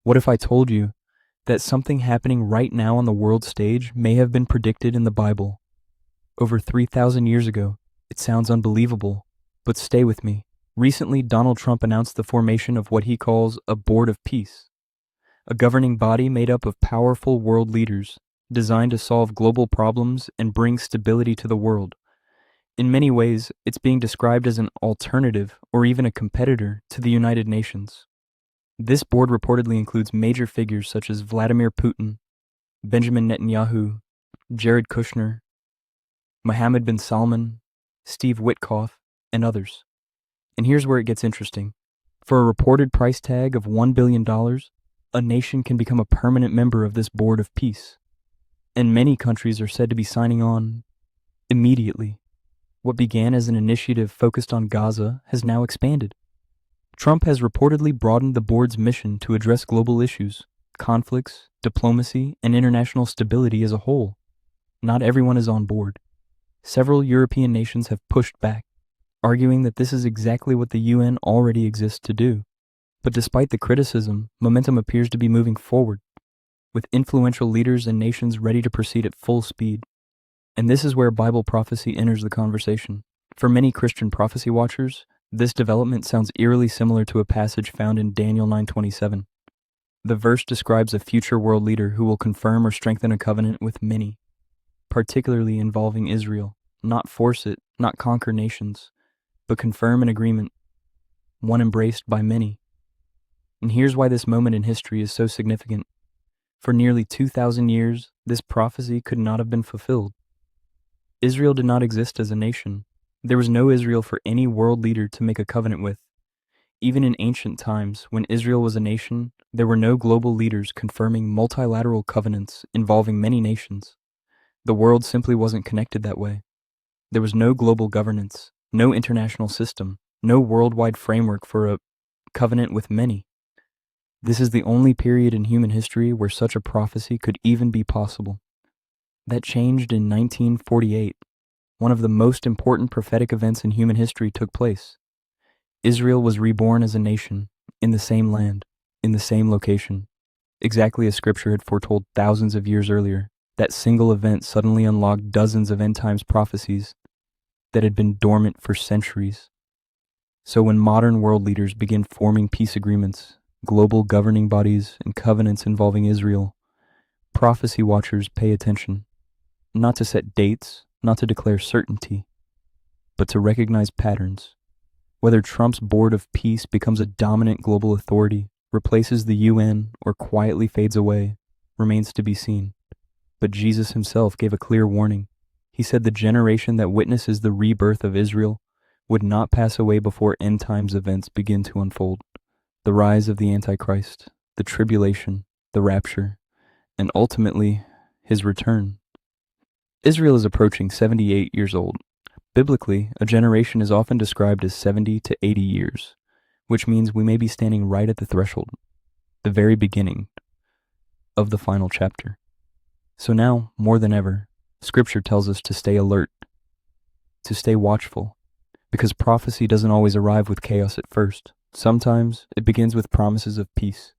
What if I told you that something happening right now on the world stage may have been predicted in the Bible over 3,000 years ago? It sounds unbelievable, but stay with me. Recently, Donald Trump announced the formation of what he calls a Board of Peace, a governing body made up of powerful world leaders designed to solve global problems and bring stability to the world. In many ways, it's being described as an alternative or even a competitor to the United Nations. This board reportedly includes major figures such as Vladimir Putin, Benjamin Netanyahu, Jared Kushner, Mohammed bin Salman, Steve Witkoff, and others. And here's where it gets interesting. For a reported price tag of $1 billion, a nation can become a permanent member of this Board of Peace. And many countries are said to be signing on immediately. What began as an initiative focused on Gaza has now expanded. Trump has reportedly broadened the board's mission to address global issues, conflicts, diplomacy, and international stability as a whole. Not everyone is on board. Several European nations have pushed back, arguing that this is exactly what the UN already exists to do. But despite the criticism, momentum appears to be moving forward, with influential leaders and nations ready to proceed at full speed. And this is where Bible prophecy enters the conversation. For many Christian prophecy watchers, this development sounds eerily similar to a passage found in Daniel 9:27. The verse describes a future world leader who will confirm or strengthen a covenant with many, particularly involving Israel, not force it, not conquer nations, but confirm an agreement, one embraced by many. And here's why this moment in history is so significant. For nearly 2,000 years, this prophecy could not have been fulfilled. Israel did not exist as a nation. There was no Israel for any world leader to make a covenant with. Even in ancient times, when Israel was a nation, there were no global leaders confirming multilateral covenants involving many nations. The world simply wasn't connected that way. There was no global governance, no international system, no worldwide framework for a covenant with many. This is the only period in human history where such a prophecy could even be possible. That changed in 1948. One of the most important prophetic events in human history took place. Israel was reborn as a nation, in the same land, in the same location, exactly as Scripture had foretold thousands of years earlier. That single event suddenly unlocked dozens of end times prophecies that had been dormant for centuries. So when modern world leaders begin forming peace agreements, global governing bodies, and covenants involving Israel, prophecy watchers pay attention, not to set dates, not to declare certainty, but to recognize patterns. Whether Trump's Board of Peace becomes a dominant global authority, replaces the UN, or quietly fades away, remains to be seen. But Jesus himself gave a clear warning. He said the generation that witnesses the rebirth of Israel would not pass away before end times events begin to unfold. The rise of the Antichrist, the tribulation, the rapture, and ultimately, his return. Israel is approaching 78 years old. Biblically, a generation is often described as 70 to 80 years, which means we may be standing right at the threshold, the very beginning of the final chapter. So now, more than ever, Scripture tells us to stay alert, to stay watchful, because prophecy doesn't always arrive with chaos at first. Sometimes it begins with promises of peace.